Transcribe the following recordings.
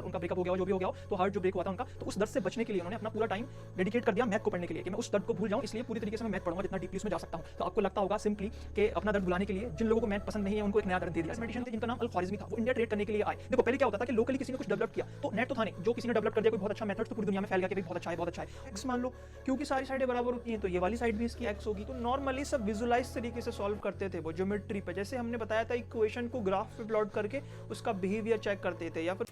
उनका ब्रेकअप हो गया हो, जो भी हो गया हो, तो हार्ट जो ब्रेक हुआ था उनका, तो उस दर्द से बचने के लिए उन्होंने अपना पूरा टाइम डेडिकेट कर दिया मैथ को पढ़ने के लिए कि मैं उस दर्द को भूल जाऊं, इसलिए पूरी तरीके से मैं मैथ पढ़ूंगा जितना डीपली उसमें जा सकता हूं। तो आपको लगता होगा सिंपली कि अपना दर्द भुलाने के लिए जिन लोगों को मैथ पसंद नहीं है उनको एक नया दर्द दे दिया। मेडिसिन थे जिनका नाम अल-ख्वारिज़मी था, वो इंडिया ट्रेड करने के लिए आए। देखो पहले क्या होता था कि लोकली किसी ने कुछ डेवलप किया तो नेट तो था नहीं, जो किसी ने डेवलप कर दिया कोई बहुत अच्छा मेथड तो पूरी दुनिया में फैल गया कि भाई बहुत अच्छा है, बहुत अच्छा है। एक्स मान लो, क्योंकि सारी साइडें बराबर होती हैं तो ये वाली साइड भी इसकी एक्स होगी। तो नॉर्मली सब विजुअलाइज तरीके से सॉल्व करते थे वो ज्योमेट्री पे, जैसे हमने बताया था इक्वेशन को ग्राफ पे प्लॉट करके उसका बिहेवियर चेक करते थे। या फिर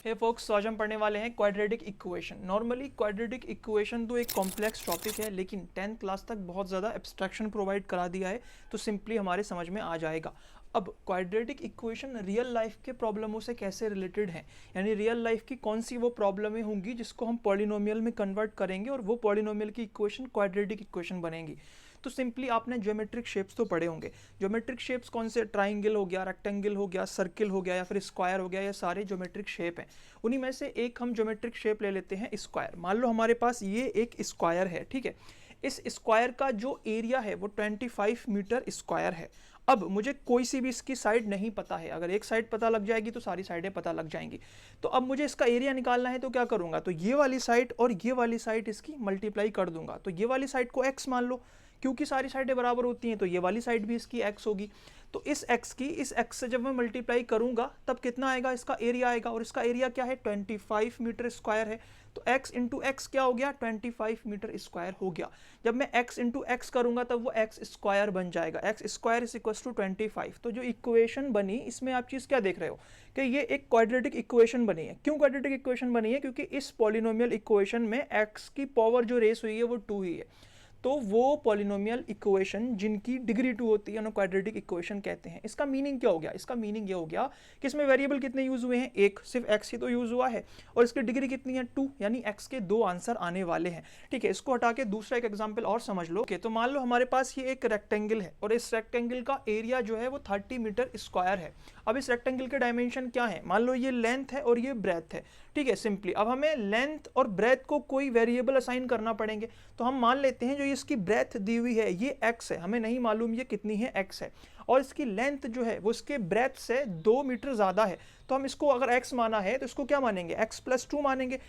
हे फोक्स, आज हम पढ़ने वाले हैं quadratic equation. Normally quadratic equation तो एक कॉम्प्लेक्स टॉपिक है, लेकिन 10th क्लास तक बहुत ज़्यादा एब्स्ट्रैक्शन प्रोवाइड करा दिया है तो सिंपली हमारे समझ में आ जाएगा। अब क्वाड्रेटिक इक्वेशन रियल लाइफ के प्रॉब्लमों से कैसे रिलेटेड है, यानी रियल लाइफ की कौन सी वो प्रॉब्लमें होंगी जिसको हम पॉलिनोमियल में कन्वर्ट करेंगे और वो पॉलिनोमियल की इक्वेशन क्वाड्रेटिक इक्वेशन बनेगी। तो सिंपली आपने ज्योमेट्रिक शेप्स तो पढ़े होंगे। ज्योमेट्रिक शेप्स कौन से, ट्राइंगल हो गया, रेक्टेंगल हो गया, सर्किल हो गया या फिर स्क्वायर हो गया, ये सारे ज्योमेट्रिक शेप हैं। उन्हीं में से एक हम ज्योमेट्रिक शेप ले लेते हैं स्क्वायर। मान लो हमारे पास ये एक स्क्वायर है, ठीक है। इस स्क्वायर का जो एरिया है वो 25 मीटर स्क्वायर है। अब मुझे कोई सी भी इसकी साइड नहीं पता है, अगर एक साइड पता लग जाएगी तो सारी साइडें पता लग जाएंगी। तो अब मुझे इसका एरिया निकालना है तो क्या करूंगा, तो ये वाली साइड और ये वाली साइड इसकी मल्टीप्लाई कर दूंगा। तो ये वाली साइड को x मान लो, क्योंकि सारी साइडें बराबर होती हैं तो ये वाली साइड भी इसकी x होगी। तो इस x से जब मैं मल्टीप्लाई करूंगा तब कितना आएगा, इसका एरिया आएगा। और इसका एरिया क्या है, 25 मीटर स्क्वायर है। तो x इंटू एक्स क्या हो गया, 25 मीटर स्क्वायर हो गया। जब मैं x इंटू एक्स करूंगा तब वो एक्स स्क्वायर बन जाएगा। X square is equal to 25। तो जो इक्वेशन बनी इसमें आप चीज़ क्या देख रहे हो कि ये एक क्वाड्रेटिक इक्वेशन बनी है। क्यों क्वाड्रेटिक इक्वेशन बनी है, क्योंकि इस पॉलिनोमियल इक्वेशन में x की पावर जो रेस हुई है वो 2 ही है। तो वो पॉलिनोमियल इक्वेशन जिनकी डिग्री 2 होती है उन्हें क्वाड्रेटिक इक्वेशन कहते हैं। इसका मीनिंग क्या हो गया, इसका मीनिंग ये हो गया कि इसमें वेरिएबल कितने यूज हुए हैं, एक, सिर्फ x ही तो यूज हुआ है और इसकी डिग्री कितनी है, 2, यानी x के 2 आंसर आने वाले हैं। ठीक है, इसको हटा के दूसरा एक एग्जांपल और समझ लो। तो मान लो हमारे पास ये एक रेक्टेंगल है और इस रेक्टेंगल का एरिया जो है वो 30 मीटर स्क्वायर है। अब इस रेक्टेंगल के डायमेंशन क्या है, मान लो ये लेंथ है और ये ब्रेथ है। ठीक है, सिंपली अब हमें लेंथ और ब्रेथ को कोई वेरिएबल असाइन करना पड़ेंगे। तो हम मान लेते हैं जो इसकी ब्रेथ दी हुई है ये x है, हमें नहीं मालूम ये कितनी है, x है, और इसकी लेंथ जो है वो इसके ब्रेथ से 2 मीटर ज़्यादा है। तो हम इसको अगर x माना है तो इसको क्या मानेंगे, x प्लस 2 मानेंगे।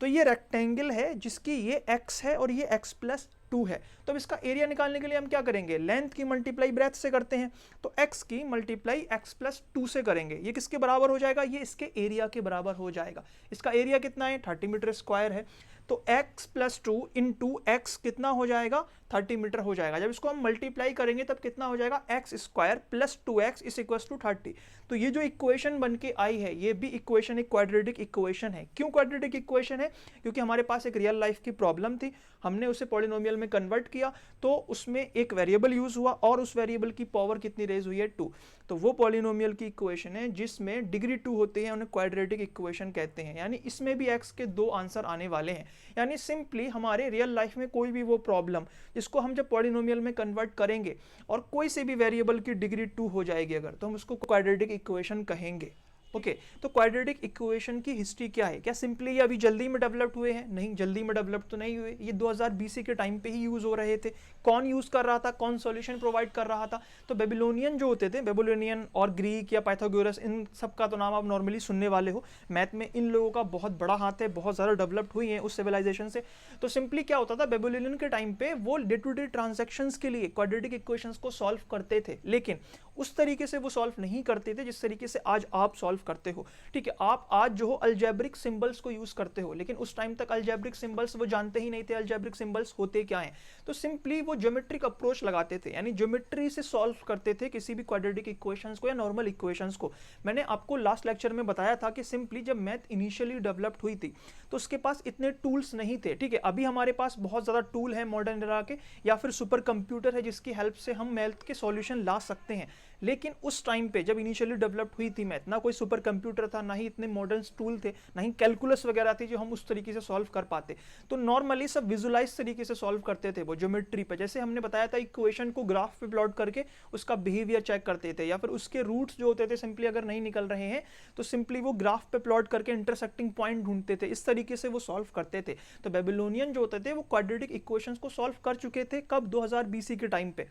तो ये रेक्टेंगल है जिसकी ये x है और ये x प्लस 2 है। तो अब इसका एरिया निकालने के लिए हम क्या करेंगे, लेंथ की मल्टीप्लाई ब्रेथ से करते हैं। तो x की मल्टीप्लाई x प्लस 2 से करेंगे। ये किसके बराबर हो जाएगा, ये इसके एरिया के बराबर हो जाएगा। इसका एरिया कितना है, 30 मीटर स्क्वायर है। तो x प्लस 2 इंटू एक्स कितना हो जाएगा, 30 मीटर हो जाएगा। जब इसको हम मल्टीप्लाई करेंगे तब कितना हो जाएगा, X square plus 2x is equal to 30। तो ये जो इक्वेशन बन के आई है ये भी इक्वेशन एक क्वाड्रेटिक इक्वेशन है। क्यों क्वाड्रेटिक इक्वेशन है, क्योंकि हमारे पास एक रियल लाइफ की प्रॉब्लम थी, हमने उसे पॉलिनोमियल में कन्वर्ट किया तो उसमें एक वेरिएबल यूज हुआ और उस वेरिएबल की पावर कितनी रेज हुई है, 2। तो वो पॉलिनोमियल की इक्वेशन है जिसमें डिग्री 2 होती है, उन्हें क्वाड्रेटिक इक्वेशन कहते हैं। यानी इसमें भी x के 2 आंसर आने वाले हैं। यानी सिंपली हमारे रियल लाइफ में कोई भी वो प्रॉब्लम जिसको हम जब पॉलिनोमियल में कन्वर्ट करेंगे और कोई से भी वेरिएबल की डिग्री 2 हो जाएगी अगर, तो हम उसको क्वाड्रेटिक इक्वेशन कहेंगे। ओके, तो क्वाड्रेटिक इक्वेशन की हिस्ट्री क्या है, क्या सिंपली ये अभी जल्दी में डेवलप हुए हैं, नहीं, जल्दी में डेवलप तो नहीं हुए। ये 2000 BC के टाइम पे ही यूज हो रहे थे। कौन यूज कर रहा था, कौन सॉल्यूशन प्रोवाइड कर रहा था, तो बेबीलोनियन जो होते थे, बेबीलोनियन और ग्रीक या पाइथागोरस, इन सब का तो नाम आप नॉर्मली सुनने वाले हो। मैथ में इन लोगों का बहुत बड़ा हाथ है, बहुत ज़्यादा डेवलप्ड हुई है उस सिविलाइजेशन से। तो सिंपली क्या होता था, बेबीलोनियन के टाइम पे वो डे टू डे ट्रांजेक्शन्स के लिए क्वाड्रेटिक इक्वेशंस को सॉल्व करते थे, लेकिन उस तरीके से वो सॉल्व नहीं करते थे जिस तरीके से आज आप सॉल्व करते हो। ठीक है, आप आज जो हो अलजेब्रिक सिंबल्स को यूज करते हो, लेकिन उस टाइम तक अलजेब्रिक सिंबल्स वो जानते ही नहीं थे अलजेब्रिक सिंबल्स होते क्या हैं। तो सिंपली वो ज्योमेट्रिक अप्रोच लगाते थे, यानी ज्योमेट्री से सॉल्व करते थे किसी भी क्वाड्रेटिक इक्वेशंस को या नॉर्मल इक्वेशंस को। मैंने आपको लास्ट लेक्चर में बताया था कि सिंपली जब मैथ इनिशियली डेवलप्ड हुई थी तो उसके पास इतने टूल्स नहीं थे। ठीक है, अभी हमारे पास बहुत ज़्यादा टूल है मॉडर्न एरा के, या फिर सुपर कंप्यूटर है जिसकी हेल्प से हम मैथ के सॉल्यूशन ला सकते हैं। लेकिन उस टाइम पे जब इनिशियली डेवलप्ड हुई थी मैथ, ना कोई सुपर कंप्यूटर था, ना ही इतने मॉडर्न टूल थे, ना ही कैलकुलस वगैरह थी जो हम उस तरीके से सॉल्व कर पाते। तो नॉर्मली सब विजुअलाइज तरीके से सॉल्व करते थे वो ज्योमेट्री पे। जैसे हमने बताया था इक्वेशन को ग्राफ पे प्लॉट करके उसका बिहेवियर चेक करते थे, या फिर उसके रूट्स जो होते थे सिंपली अगर नहीं निकल रहे हैं तो सिंपली वो ग्राफ पे प्लॉट करके इंटरसेक्टिंग पॉइंट ढूंढते थे। इस तरीके से वो सॉल्व करते थे। तो बेबीलोनियन जो होते थे वो क्वाड्रेटिक इक्वेशंस को सॉल्व कर चुके थे कब, 2000 BC के टाइम पे।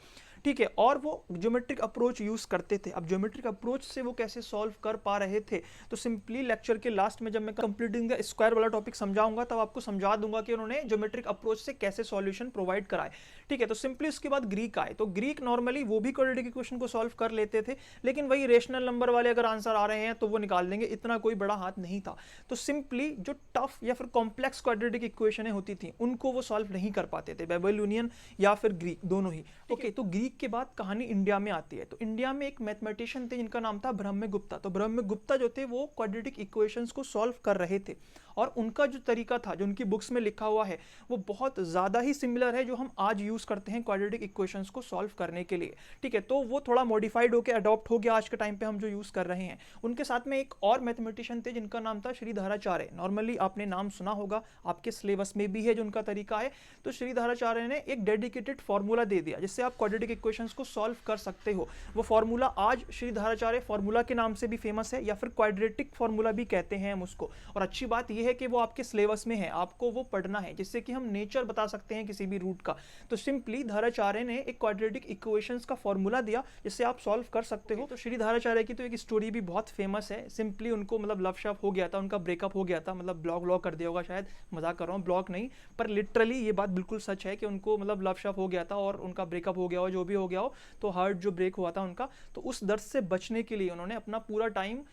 ठीक है, और वो ज्योमेट्रिक अप्रोच यूज़ करते थे। अब ज्योमेट्रिक अप्रोच से वो कैसे सॉल्व कर पा रहे थे, तो सिंपली लेक्चर के लास्ट में जब मैं कंप्लीटिंग द स्क्वायर वाला टॉपिक समझाऊंगा तब आपको समझा दूंगा कि उन्होंने ज्योमेट्रिक अप्रोच से कैसे सॉल्यूशन प्रोवाइड कराए। ठीक है, तो सिंपली उसके बाद ग्रीक आए, तो ग्रीक नॉर्मली वो भी क्वाड्रेटिक इक्वेशन को सॉल्व कर लेते थे, लेकिन वही रेशनल नंबर वाले अगर आंसर आ रहे हैं तो वो निकाल देंगे, इतना कोई बड़ा हाथ नहीं था। तो सिंपली जो टफ या फिर कॉम्प्लेक्स क्वाड्रेटिक इक्वेशनें होती थी उनको वो सॉल्व नहीं कर पाते थे, बेबीलोनियन या फिर ग्रीक दोनों ही। ओके, तो ग्रीक के बाद कहानी इंडिया में आती है। तो इंडिया में एक मैथमेटिशियन थे जिनका नाम था ब्रह्मगुप्ता। तो ब्रह्मगुप्ता जो थे वो क्वाड्रेटिक इक्वेशंस को सॉल्व कर रहे थे, और उनका जो तरीका था, जो उनकी बुक्स में लिखा हुआ है, वो बहुत ज़्यादा ही सिमिलर है जो हम आज यूज़ करते हैं क्वाड्रेटिक इक्वेशंस को सॉल्व करने के लिए। ठीक है, तो वो थोड़ा मॉडिफाइड होकर अडॉप्ट हो गया आज के टाइम पे हम जो यूज़ कर रहे हैं। उनके साथ में एक और मैथमेटिशियन थे जिनका नाम था श्रीधराचार्य। नॉर्मली आपने नाम सुना होगा, आपके सिलेबस में भी है जो उनका तरीका है। तो श्रीधराचार्य ने एक डेडिकेटेड फार्मूला दे दिया जिससे आप क्वाड्रेटिक इक्वेशंस को सॉल्व कर सकते हो। वो फार्मूला आज श्रीधराचार्य फार्मूला के नाम से भी फेमस है, या फिर क्वाड्रेटिक फार्मूला भी कहते हैं हम उसको। और अच्छी बात यह है कि वो आपके सिलेबस में है, आपको वो पढ़ना है, जिससे कि हम नेचर बता सकते हैं किसी भी रूट का। तो सिंपली धराचार्य ने एक क्वाड्रेटिक इक्वेशंस का फार्मूला दिया जिससे आप सॉल्व कर सकते हो। तो श्री धराचार्य की तो एक स्टोरी भी बहुत फेमस है। सिंपली उनको मतलब लव शव हो गया था, उनका ब्रेकअप हो गया था, मतलब ब्लॉग कर दिया होगा शायद, मजाक कर रहा हूँ, ब्लॉग नहीं, पर लिटरली ये बात बिल्कुल सच है कि उनको मतलब लव शव हो गया था और उनका ब्रेकअप हो गया हो, जो भी हो गया हो, तो हार्ट जो ब्रेक हुआ था उनका, तो उस दर्द से बचने के लिए उन्होंने अपना पूरा टाइम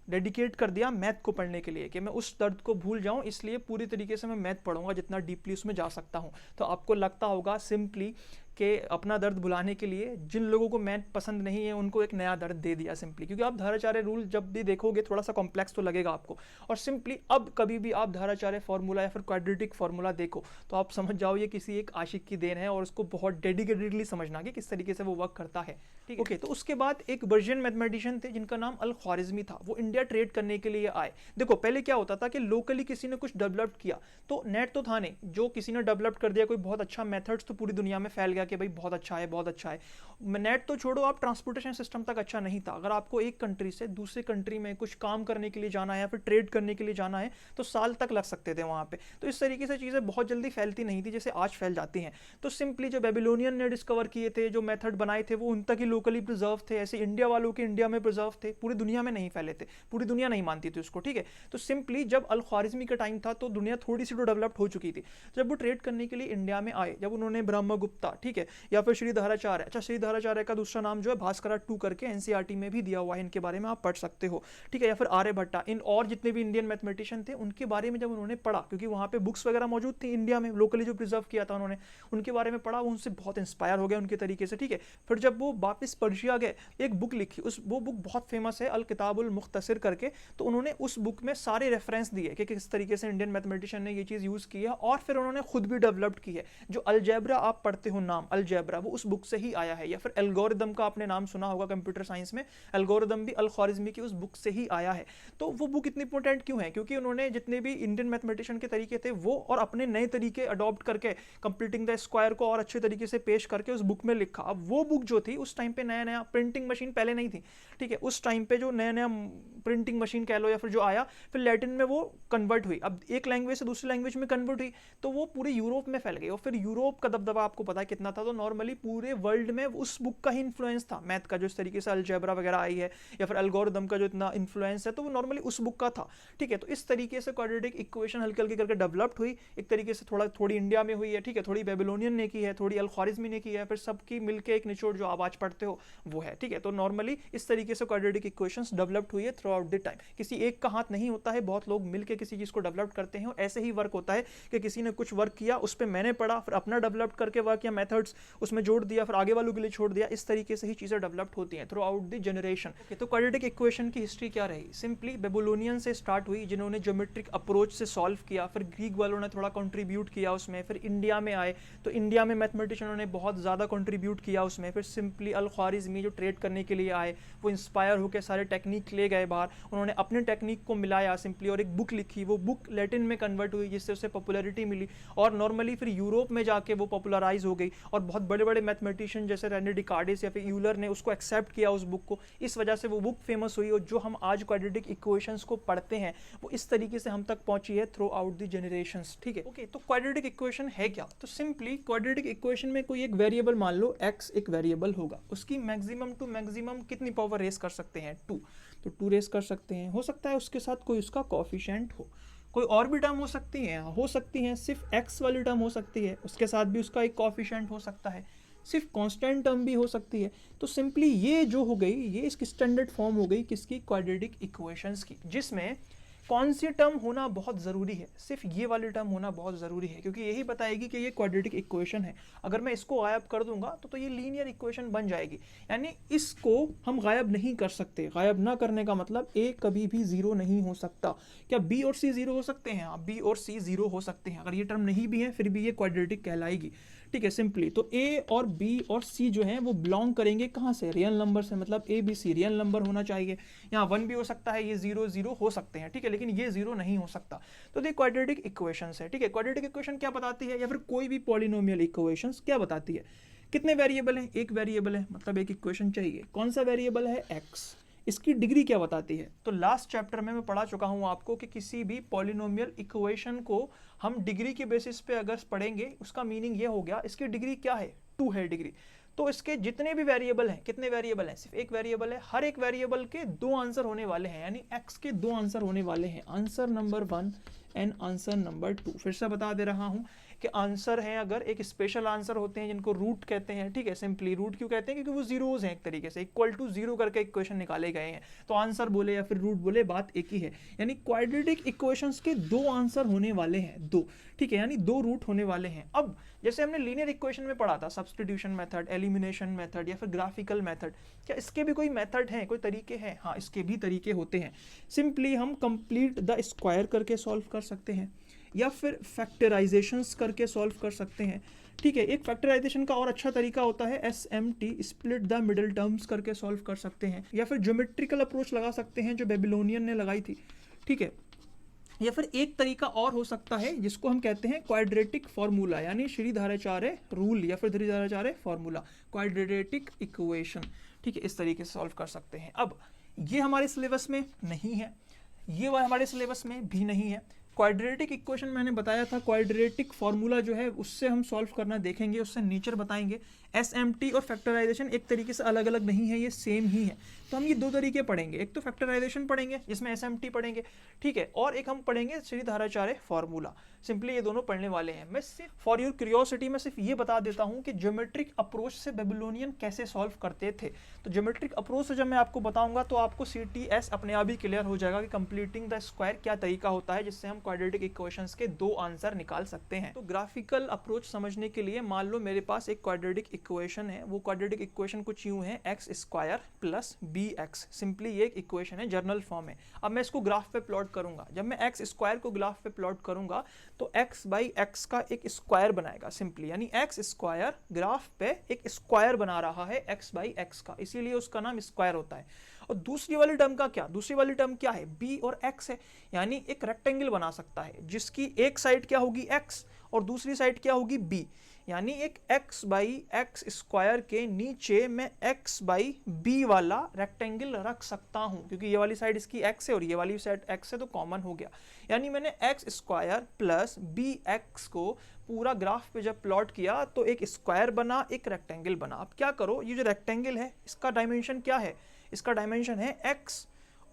डेडिकेट कर दिया मैथ को पढ़ने के लिए, कि मैं उस दर्द को भूल जाऊं, इसलिए पूरी तरीके से मैं मैथ पढ़ूंगा जितना डीपली उसमें जा सकता हूं। तो आपको लगता होगा सिंपली कि अपना दर्द भुलाने के लिए जिन लोगों को मैथ पसंद नहीं है उनको एक नया दर्द दे दिया सिंपली, क्योंकि आप धाराचार्य रूल जब भी देखोगे थोड़ा सा कॉम्प्लेक्स तो लगेगा आपको। और सिंपली अब कभी भी आप धाराचार्य फार्मूला या फिर क्वाड्रेटिक फार्मूला देखो तो आप समझ जाओ ये किसी एक आशिक की देन है, और उसको बहुत डेडिकेटेडली समझना कि किस तरीके से वो वर्क करता है। ठीक है, ओके। तो उसके बाद एक पर्शियन मैथमेटिशियन थे जिनका नाम अल ख्वारिज़मी था। वो इंडिया ट्रेड करने के लिए आए। देखो पहले क्या होता था कि लोकली किसी ने कुछ डेवलप किया, तो नेट तो था नहीं, जो किसी ने डेवलप कर दिया कोई बहुत अच्छा मेथड्स, तो पूरी दुनिया में फैल गया कि भाई बहुत अच्छा है, बहुत अच्छा है। नेट तो छोड़ो, आप ट्रांसपोर्टेशन सिस्टम तक अच्छा नहीं था। अगर आपको एक कंट्री से दूसरे कंट्री में कुछ काम करने के लिए जाना है या फिर ट्रेड करने के लिए जाना है तो साल तक लग सकते थे वहाँ पे। तो इस तरीके से चीज़ें बहुत जल्दी फैलती नहीं थी जैसे आज फैल जाती हैं। तो सिंपली जो बेबीलोनियन ने डिस्कवर किए थे, जो मेथड बनाए थे, वो उन तक ही लोकली प्रिजर्व थे। ऐसे इंडिया वालों के इंडिया में प्रिजर्व थे, पूरी दुनिया में नहीं फैले थे, पूरी दुनिया नहीं मानती थी उसको। ठीक है, तो सिंपली जब अल ख्वारिज़मी का टाइम था तो दुनिया थोड़ी सी तो डेवलप्ड हो चुकी थी। जब वो ट्रेड करने के लिए इंडिया में आए, जब उन्होंने ब्रह्मगुप्ता, ठीक है, या फिर श्रीधराचार्य, अच्छा श्रीधराचार्य का दूसरा नाम जो है भास्करा 2 करके एनसीईआरटी में भी दिया हुआ है, इनके बारे में आप पढ़ सकते हो। ठीक है, या फिर आर्यभट्टा, इन और जितने भी इंडियन मैथमेटिशियन थे उनके बारे में जब उन्होंने पढ़ा, क्योंकि वहाँ पे बुक्स वगैरह मौजूद थी इंडिया में, लोकली जो प्रिजर्व किया था उन्होंने, उनके बारे में पढ़ा, वो उनसे बहुत इंस्पायर हो गया उनके तरीके से। ठीक है, फिर जब वो वापस पर्शिया गए, एक बुक लिखी, वो बुक बहुत फेमस है, अल किताबुल मुख्तसर करके। तो उन्होंने उस बुक में सारे रेफरेंस दिए कि किस तरीके से इंडियन मैथमेटिशियन ने ये चीज़ यूज़ की है, और फिर उन्होंने खुद भी डेवलप्ड की है। जो अलजेब्रा आप पढ़ते हो नाम, अलजेब्रा, वो उस बुक से ही आया है। या फिर एल्गोरिदम का आपने नाम सुना होगा कंप्यूटर साइंस में, एल्गोरिदम भी अल ख्वारिज़मी की उस बुक से ही आया है। तो वो बुक इतनी इंपॉर्टेंट क्यों है? क्योंकि उन्होंने जितने भी इंडियन मैथमेटिशियन के तरीके थे वो और अपने नए तरीके अडॉप्ट करके कंप्लीटिंग द स्क्वायर को और अच्छे तरीके से पेश करके उस बुक में लिखा। अब वो बुक जो थी उस टाइम पे नया नया, प्रिंटिंग मशीन पहले नहीं थी, ठीक है, उस टाइम पे जो नया नया प्रिंटिंग मशीन कह लो या फिर जो आया, फिर लैटिन में वो कन्वर्ट हुई। अब एक लैंग्वेज से दूसरी लैंग्वेज में कन्वर्ट हुई तो वो पूरे यूरोप में फैल गई, और फिर यूरोप का दबदबा आपको पता है कितना था। तो नॉर्मली पूरे वर्ल्ड में उस बुक का ही इन्फ्लुएंस था मैथ का, जो इस तरीके से अलजेब्रा वगैरह आई है या फिर एल्गोरिदम का जो इतना इन्फ्लुएंस है, तो वो नॉर्मली उस बुक का था। ठीक है, तो इस तरीके से क्वाड्रेटिक इक्वेशन हल्की हल्की करके डेवलप्ड हुई, एक तरीके से थोड़ी इंडिया में हुई है, ठीक है, थोड़ी बेबीलोनियन ने की है, थोड़ी अल ख्वारिज़मी ने की है, फिर सबकी मिलके एक निचोड़ जो आप आज पढ़ते हो वो है। ठीक है, तो नॉर्मली इस तरीके से क्वाड्रेटिक इक्वेशंस डेवलप्ड हुई है थ्रू आउट द टाइम। किसी एक का हाथ नहीं होता है, बहुत लोग मिलके किसी चीज़ को डेवलप करते हैं। ऐसे ही वर्क होता है कि किसी ने कुछ वर्क किया, उस पर मैंने पढ़ा, फिर अपना डेवलप करके वर्क या मेथड्स उसमें जोड़ दिया, फिर आगे वालों के लिए छोड़ दिया। इस तरीके से ही चीज़ें डेवलप्ड होती हैं थ्रू आउट द जनरेशन। तो क्वाड्रेटिक इक्वेशन की हिस्ट्री क्या रही? सिंपली बेबीलोनियन से स्टार्ट हुई, जिन्होंने ज्योमेट्रिक अप्रोच से सॉल्व किया, फिर ग्रीक वालों ने थोड़ा कंट्रीब्यूट किया उसमें, फिर इंडिया में आए तो इंडिया में मैथमेटिशियनों ने बहुत ज़्यादा कंट्रीब्यूट किया उसमें, फिर सिंपली अल ख्वारिज़मी जो ट्रेड करने के लिए आए, वो इंस्पायर होकर सारे टेक्निक ले गए बाहर, उन्होंने अपने टेक्निक को मिलाया सिंपली और एक बुक लिखी, वो बुक लैटिन में कन्वर्ट हुई जिससे उसे पॉपुलैरिटी मिली और नॉर्मली फिर यूरोप में जाके वो पॉपुलराइज हो गई और बहुत बड़े बड़े मैथमेटिशियन जैसे रेने डिकार्डिस या फिर यूलर ने उसको एक्सेप्ट किया उस बुक को, इस वजह से वो बुक फेमस हुई और जो हम आज क्वाड्रेटिक इक्वेशंस को पढ़ते हैं वो इस तरीके से हम तक पहुंची है थ्रू आउट द जनरेशंस। ठीक है, ओके। तो क्वाड्रेटिक इक्वेशन है क्या? तो सिंपली क्वाड्रेटिक इक्वेशन में कोई एक वेरिएबल मान लो x एक वेरिएबल होगा, उसकी मैक्सिमम टू मैक्सिमम कितनी पावर रेस कर सकते हैं? 2। तो 2 रेस कर सकते हैं। हो सकता है उसके साथ कोई उसका कोएफिशिएंट हो, कोई और भी टर्म हो सकती हैं, सिर्फ x वाली टर्म हो सकती है, उसके साथ भी उसका एक कोएफिशिएंट हो सकता है, सिर्फ कांस्टेंट टर्म भी हो सकती है। तो सिंपली ये जो हो गई, ये इसकी स्टैंडर्ड फॉर्म हो गई किसकी? क्वाड्रेटिक इक्वेशंस की, जिसमें कौन सी टर्म होना बहुत ज़रूरी है? सिर्फ ये वाली टर्म होना बहुत ज़रूरी है, क्योंकि यही बताएगी कि ये क्वाड्रेटिक इक्वेशन है। अगर मैं इसको गायब कर दूंगा तो ये लीनियर इक्वेशन बन जाएगी, यानी इसको हम गायब नहीं कर सकते। गायब ना करने का मतलब a कभी भी ज़ीरो नहीं हो सकता। क्या b और c ज़ीरो हो सकते हैं? हाँ, b और c ज़ीरो हो सकते हैं। अगर ये टर्म नहीं भी है फिर भी ये क्वाड्रेटिक कहलाएगी। ठीक है, सिंपली तो a और b और c जो हैं वो बिलोंग करेंगे कहाँ से? रियल नंबर से, मतलब a b c real number होना चाहिए। यहाँ 1 भी हो सकता है, ये 0 0 हो सकते हैं, ठीक है, लेकिन ये 0 नहीं हो सकता। तो ये क्वाड्रेटिक इक्वेशंस है। ठीक है, क्वाड्रेटिक इक्वेशन क्या बताती है, या फिर कोई भी पॉलिनोमियल इक्वेशंस क्या बताती है? कितने वेरिएबल हैं? एक वेरिएबल है, मतलब एक इक्वेशन चाहिए। कौन सा वेरिएबल है? x। इसकी डिग्री क्या बताती है? तो लास्ट चैप्टर में मैं पढ़ा चुका हूं आपको कि किसी भी पॉलिनोमियल इक्वेशन को हम डिग्री के बेसिस पे अगर पढ़ेंगे, उसका मीनिंग ये हो गया इसकी डिग्री क्या है? 2 है डिग्री। तो इसके जितने भी वेरिएबल हैं, कितने वेरिएबल हैं? सिर्फ एक वेरिएबल है। हर एक वेरिएबल के 2 आंसर होने वाले हैं, यानी x के 2 आंसर होने वाले हैं, answer number 1 and answer number 2। फिर से बता दे रहा हूं कि आंसर हैं अगर एक स्पेशल आंसर होते हैं जिनको रूट कहते हैं। ठीक है, सिंपली रूट क्यों कहते हैं? क्योंकि वो जीरोज हैं, एक तरीके से इक्वल टू 0 करके इक्वेशन निकाले गए हैं। तो आंसर बोले या फिर रूट बोले, बात एक ही है। यानी क्वाड्रेटिक इक्वेशंस के 2 आंसर होने वाले हैं, 2। ठीक है, यानी 2 रूट होने वाले हैं। अब जैसे हमने लीनियर इक्वेशन में पढ़ा था, सब्स्टिट्यूशन मेथड, एलिमिनेशन मेथड या फिर ग्राफिकल मेथड, क्या इसके भी कोई मेथड हैं, कोई तरीके हैं? हाँ, इसके भी तरीके होते हैं। सिंपली हम कंप्लीट द स्क्वायर करके सॉल्व कर सकते हैं या फिर फैक्टराइजेशंस करके सॉल्व कर सकते हैं। ठीक है, एक फैक्टराइजेशन का और अच्छा तरीका होता है SMT, split the middle terms करके सॉल्व कर सकते हैं, या फिर ज्योमेट्रिकल अप्रोच लगा सकते हैं जो बेबीलोनियन ने लगाई थी। ठीक है, या फिर एक तरीका और हो सकता है जिसको हम कहते हैं क्वाड्रेटिक फार्मूला, यानी श्रीधराचार्य रूल या फिर श्रीधराचार्य फार्मूला, क्वाड्रेटिक इक्वेशन। ठीक है, इस तरीके से सॉल्व कर सकते हैं। अब ये हमारे सिलेबस में नहीं है, ये हमारे सिलेबस में भी नहीं है। क्वाड्रेटिक इक्वेशन मैंने बताया था, क्वाड्रेटिक फार्मूला जो है उससे हम सॉल्व करना देखेंगे, उससे नेचर बताएंगे। SMT और फैक्टराइजेशन एक तरीके से अलग अलग नहीं है, ये सेम ही है। तो हम ये 2 तरीके पढ़ेंगे, एक तो फैक्टराइजेशन पढ़ेंगे जिसमें SMT पढ़ेंगे, ठीक है, और एक हम पढ़ेंगे श्रीधराचार्य फार्मूला। सिंपली ये दोनों पढ़ने वाले हैं। मैं सिर्फ फॉर योर क्यूरियोसिटी में सिर्फ ये बता देता हूँ कि ज्योमेट्रिक अप्रोच से बेबीलोनियन कैसे सॉल्व करते थे। तो ज्योमेट्रिक अप्रोच से जब मैं आपको बताऊंगा तो आपको CTS अपने आप ही क्लियर हो जाएगा कि कंप्लीटिंग द स्क्वायर क्या तरीका होता है जिससे हम क्वाड्रेटिक इक्वेशंस के 2 आंसर निकाल सकते हैं। तो ग्राफिकल अप्रोच समझने के लिए मान लो मेरे पास एक क्वाड्रेटिक इक्वेशन है, वो क्वाड्रेटिक इक्वेशन कुछ यूं है, x² + bx। सिंपली ये एक इक्वेशन है, जर्नल फॉर्म है। अब मैं इसको ग्राफ पे प्लॉट करूंगा। जब मैं x² को ग्राफ पे प्लॉट करूंगा तो x/x का एक स्क्वायर बनाएगा सिंपली, यानी x² ग्राफ पे एक स्क्वायर बना रहा है x/x का, इसीलिए उसका नाम स्क्वायर होता है। और दूसरी वाली टर्म का क्या? दूसरी वाली टर्म क्या है? b और x है, यानी एक रेक्टेंगल बना सकता है जिसकी एक साइड क्या होगी x और दूसरी साइड क्या होगी b, यानी एक x/x² के नीचे मैं x/b वाला रेक्टेंगल रख सकता हूं, क्योंकि ये वाली साइड इसकी x है और ये वाली साइड x है तो कॉमन हो गया। यानी मैंने x² + bx को पूरा ग्राफ पे जब प्लॉट किया तो एक स्क्वायर बना, एक रेक्टेंगल बना। अब क्या करो, ये जो रेक्टेंगल है इसका डायमेंशन क्या है? इसका डायमेंशन है x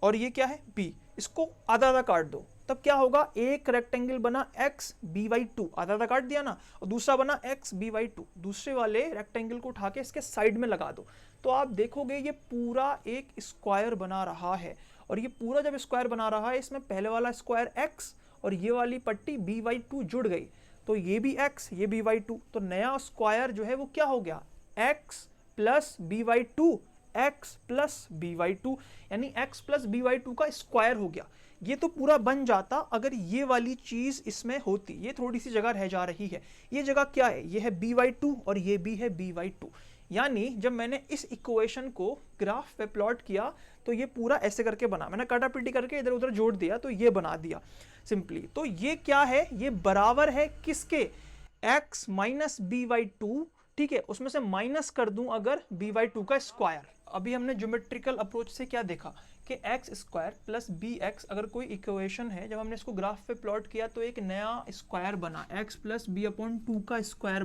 और ये क्या है? b। इसको आधा आधा काट दो, तब क्या होगा? एक रेक्टेंगल बना x b/2, आधा आधा काट दिया ना, और दूसरा बना x b/2। दूसरे वाले रेक्टेंगल को उठा के इसके साइड में लगा दो तो आप देखोगे ये पूरा एक स्क्वायर बना रहा है। और ये पूरा जब स्क्वायर बना रहा है, इसमें पहले वाला स्क्वायर x और ये वाली पट्टी b/2 जुड़ गई, तो ये भी x, ये b/2, तो नया स्क्वायर जो है वो क्या हो गया? x + b/2, x + b/2, यानी x + b/2 का स्क्वायर हो गया। ये तो पूरा बन जाता अगर ये वाली चीज इसमें होती। ये थोड़ी सी जगह रह जा रही है, ये जगह क्या है? ये है b/2 और ये भी है b/2, यानी जब मैंने इस इक्वेशन को ग्राफ पे प्लॉट किया तो ये पूरा ऐसे करके बना, मैंने काटापीटी करके इधर उधर जोड़ दिया तो ये बना दिया सिंपली। तो ये क्या है, ये बराबर है किसके, x minus B by two, ठीक है, उसमें से माइनस कर दूं अगर b बाई टू का स्क्वायर। अभी हमने ज्योमेट्रिकल अप्रोच से क्या देखा कि X square plus B X अगर कोई इक्वेशन है, जब हमने इसको ग्राफ पे प्लॉट किया तो एक नया स्क्वायर बना, x plus B upon two का स्क्वायर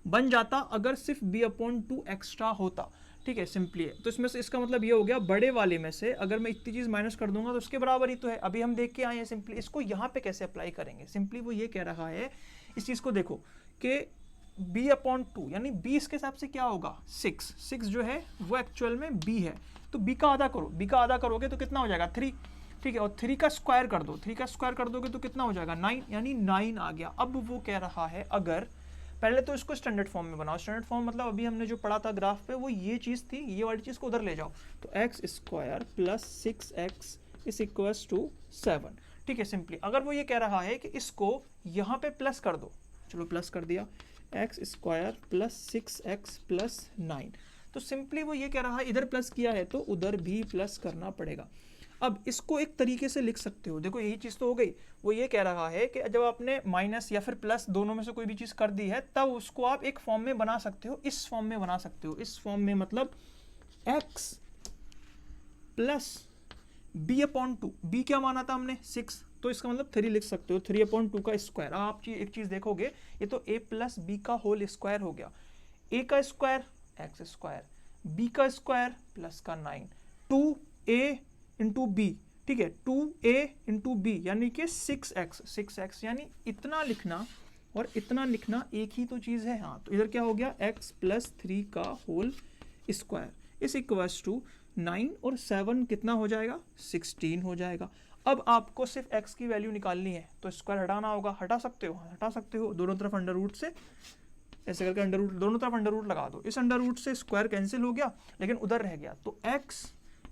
बन जाता अगर सिर्फ b अपॉन टू एक्स्ट्रा होता, ठीक है, सिंपली है। तो इसमें से इसका मतलब ये हो गया बड़े वाले में से अगर मैं इतनी चीज माइनस कर दूंगा तो उसके बराबर ही तो है। अभी हम देख के आए हैं सिंपली, इसको यहाँ पे कैसे अप्लाई करेंगे, सिंपली वो ये कह रहा है, इस चीज को देखो कि b अपॉन टू यानी b इसके हिसाब से क्या होगा 6 जो है वो एक्चुअल में b है, तो b का आधा करो, b का आधा करोगे तो कितना हो जाएगा 3, ठीक है, और 3 का स्क्वायर कर दो, 3 का स्क्वायर कर दोगे तो कितना हो जाएगा 9, यानी 9 आ गया। अब वो कह रहा है अगर पहले तो इसको स्टैंडर्ड फॉर्म में बनाओ, स्टैंडर्ड फॉर्म मतलब अभी हमने जो पढ़ा था ग्राफ पे वो ये चीज़ थी, ये वाली चीज़ को उधर ले जाओ, तो X square plus 6x is equals to 7, ठीक है, सिंपली। अगर वो ये कह रहा है कि इसको यहाँ पे प्लस कर दो, चलो प्लस कर दिया, x square plus 6x plus 9, तो सिंपली वो ये कह रहा है इधर प्लस किया है तो उधर भी प्लस करना पड़ेगा। अब इसको एक तरीके से लिख सकते हो, देखो यही चीज़ तो हो गई, वो ये कह रहा है कि जब आपने माइनस या फिर प्लस दोनों में से कोई भी चीज़ कर दी है तब उसको आप एक फॉर्म में बना सकते हो, इस फॉर्म में बना सकते हो, इस फॉर्म में मतलब x plus b upon two, b क्या माना था हमने 6, तो इसका मतलब 3 लिख सकते हो, 3 अपॉन टू का स्क्वायर। आप एक चीज़ देखोगे ये तो a प्लस बी का होल स्क्वायर हो गया, a का स्क्वायर x स्क्वायर, b का स्क्वायर प्लस का 9, 2a इंटू बी, ठीक है, 2a इंटू बी यानी कि 6x यानी इतना लिखना और इतना लिखना एक ही तो चीज़ है। हाँ, तो इधर क्या हो गया x प्लस 3 का होल स्क्वायर इस इक्वल्स टू 9 और 7 कितना हो जाएगा 16 हो जाएगा। अब आपको सिर्फ x की वैल्यू निकालनी है तो स्क्वायर हटाना होगा, हटा सकते हो दोनों तरफ अंडर रूट से ऐसे करके अंडर रूट, दोनों तरफ अंडर रूट लगा दो, इस अंडर रूट से स्क्वायर कैंसिल हो गया लेकिन उधर रह गया, तो x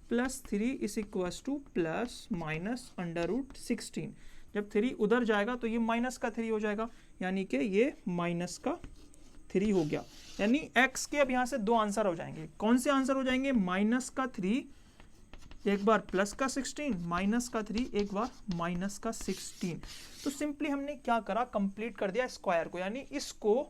plus 3 is equals to plus minus under root 16, जब 3 उधर जाएगा तो ये माइनस का 3 हो जाएगा, यानी कि ये माइनस का 3 हो गया। यानी x के अब यहाँ से 2 आंसर हो जाएंगे, कौन से आंसर हो जाएंगे, माइनस का 3 एक बार प्लस का 16, माइनस का 3 एक बार माइनस का 16। तो सिंपली हमने क्या करा, कंप्लीट कर दिया स्क्वायर को, यानी इसको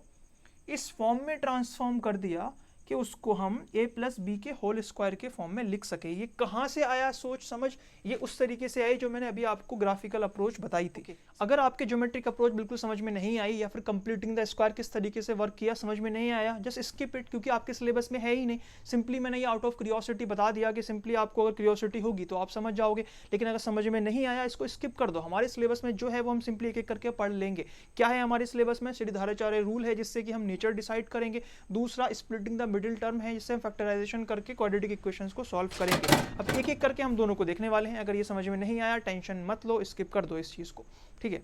इस फॉर्म में ट्रांसफॉर्म कर दिया कि उसको हम a प्लस बी के होल स्क्वायर के फॉर्म में लिख सके। ये कहाँ से आया सोच समझ, ये उस तरीके से आई जो मैंने अभी आपको ग्राफिकल अप्रोच बताई थी। अगर आपके ज्योमेट्रिक अप्रोच बिल्कुल समझ में नहीं आई या फिर कंप्लीटिंग द स्क्वायर किस तरीके से वर्क किया समझ में नहीं आया, जस्ट स्किप इट, क्योंकि आपके सिलेबस में है ही नहीं। सिंपली मैंने ये आउट ऑफ क्यूरियोसिटी बता दिया कि सिंपली आपको अगर क्यूरियोसिटी होगी तो आप समझ जाओगे, लेकिन अगर समझ में नहीं आया इसको स्किप कर दो। हमारे सिलेबस में जो है वो हम सिंपली एक एक करके पढ़ लेंगे। क्या है हमारे सिलेबस में, श्रीधाराचार्य रूल है जिससे कि हम नेचर डिसाइड करेंगे, दूसरा स्प्लिटिंग द मिडिल टर्म है जिससे फैक्टराइजेशन करके क्वाड्रेटिक इक्वेशंस को सॉल्व करेंगे। अब एक एक करके हम दोनों को देखने वाले हैं। अगर ये समझ में नहीं आया टेंशन मत लो, स्किप कर दो इस चीज़ को, ठीक है।